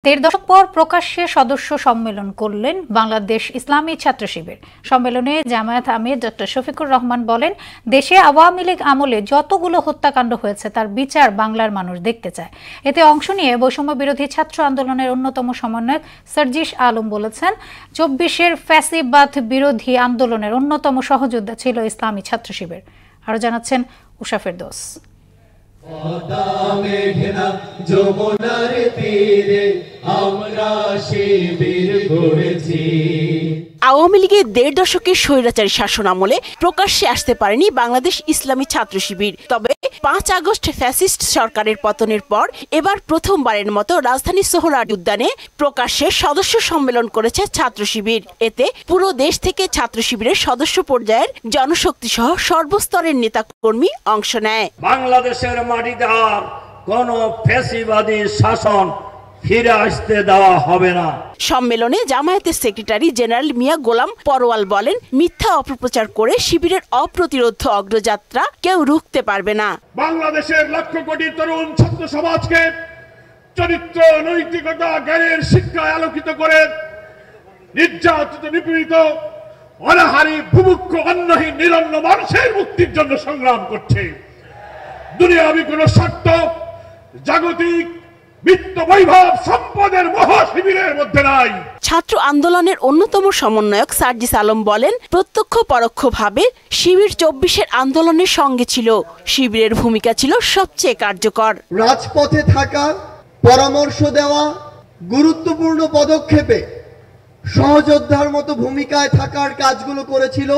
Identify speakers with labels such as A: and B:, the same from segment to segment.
A: দেড় দশক পর প্রকাশ্যে সদস্য সম্মেলন করলেন বাংলাদেশ ইসলামী ছাত্র শিবির। সম্মেলনে জামায়াত আমির ডক্টর শফিকুর রহমান বলেন, দেশে আওয়ামী লীগ আমলে যতগুলো হত্যাকাণ্ড হয়েছে তার বিচার বাংলার মানুষ দেখতে চায়। এতে অংশ নিয়ে বৈষম্য বিরোধী ছাত্র আন্দোলনের অন্যতম সমন্বয়ক সার্জিস আলম বলেছেন, ২৪-এর ফ্যাসিবাদ বিরোধী আন্দোলনের অন্যতম সহযোদ্ধা ছিল ইসলামী ছাত্র শিবির। আরো জানাচ্ছেন উষা ফেরদৌস।
B: আওয়ামী লীগের দেড় দশকের স্বৈরাচারী শাসন আমলে প্রকাশ্যে আসতে পারেনি বাংলাদেশ ইসলামী ছাত্র শিবির। তবে ৫ আগস্ট ফ্যাসিস্ট সরকারের পতনের পর এবার প্রথমবারের মতো রাজধানী সোহরাওয়ার্দী উদ্যানে প্রকাশ্যে সদস্য সম্মেলন করেছে ছাত্র শিবির। এতে পুরো দেশ থেকে ছাত্র শিবিরের সদস্য পর্যায়ের জনশক্তি সহ সর্বস্তরের নেতাকর্মী অংশ নেয়।
C: বাংলাদেশের মাটিতে আর কোনো ফ্যাসিবাদী শাসন ফিরে আসতে দেওয়া হবে না।
B: সম্মেলনে জামায়াতের সেক্রেটারি জেনারেল মিয়া গোলাম পরোয়াল বলেন, মিথ্যা অপপ্রচার করে শিবিরের অপ্রতিরোধ্য অগ্রযাত্রা কেউ রুখতে পারবে না।
D: বাংলাদেশের লক্ষ কোটি তরুণ ছাত্র সমাজকে চরিত্র, নৈতিকতা, জ্ঞানের শিক্ষায় আলোকিত করে নির্যাতিত, নিপীড়িত, অনাহারী, ভুভুক্ষ, অন্নহীন, নিরন্ন মানুষের মুক্তির জন্য সংগ্রাম করছে। দুনিয়াবি কোন স্বার্থ, জাগতিক বিত্ত, বৈভব, সম্পদের মহাশিবিরের মধ্যে নাই।
B: ছাত্র আন্দোলনের অন্যতম সমন্বয়ক সার্জিস আলম বলেন, প্রত্যক্ষ পরোক্ষভাবে শিবির ২৪-এর আন্দোলনের সঙ্গে ছিল। শিবিরের ভূমিকা ছিল সবচেয়ে কার্যকর।
E: রাজপথে থাকা, পরামর্শ দেওয়া, গুরুত্বপূর্ণ পদক্ষেপে সহযোদ্ধার মতো ভূমিকায় থাকার কাজগুলো করেছিল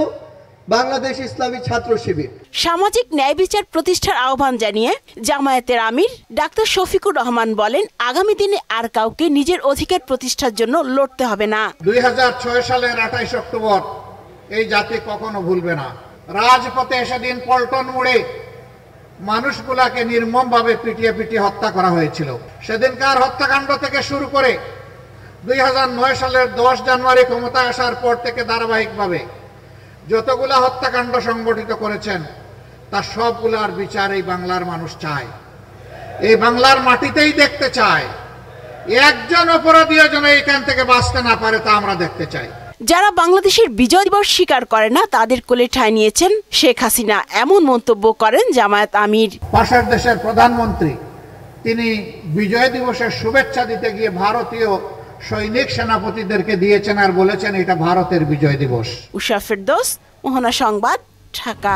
E: বাংলাদেশ ইসলামী ছাত্র শিবির।
B: সামাজিক ন্যায় বিচার প্রতিষ্ঠার আহ্বান জানিয়ে জামায়াতের আমির ডাক্তার শফিকুর রহমান বলেন, আগামী দিনে আর কাউকে নিজের অধিকার প্রতিষ্ঠার জন্য লড়তে হবে না।
F: ২০০৬ সালের ২৮ অক্টোবর এই জাতি কখনো ভুলবে না। রাজপথে সেদিন পল্টন মোড়ে মানুষগুলাকে নির্মমভাবে পিটিয়ে হত্যা করা হয়েছিল। সেদিনকার হত্যাকাণ্ড থেকে শুরু করে ২০০৯ সালের ১০ জানুয়ারি ক্ষমতায় আসার পর থেকে ধারাবাহিকভাবে যতগুলা হত্যাকাণ্ড সংগঠিত করেছেন তার সবগুলার বিচার এই বাংলার মানুষ চায়, এই বাংলার মাটিতেই দেখতে চায়। একজন অপরাধীও যেন এখান থেকে বাঁচতে না পারে তা আমরা দেখতে চাই।
B: যারা বাংলাদেশের বিজয় দিবস স্বীকার করে না তাদের কোলে ঠাঁই নিয়েছেন শেখ হাসিনা, এমন মন্তব্য করেন জামায়াত আমির।
F: পাশের দেশের প্রধানমন্ত্রী তিনি বিজয় দিবসের শুভেচ্ছা দিতে গিয়ে ভারতীয় সৈনিক সেনাপতিদেরকে দিয়েছেন আর বলেছেন এটা ভারতের বিজয় দিবস।
B: উষা ফেরদৌস, মোহনা সংবাদ, ঢাকা।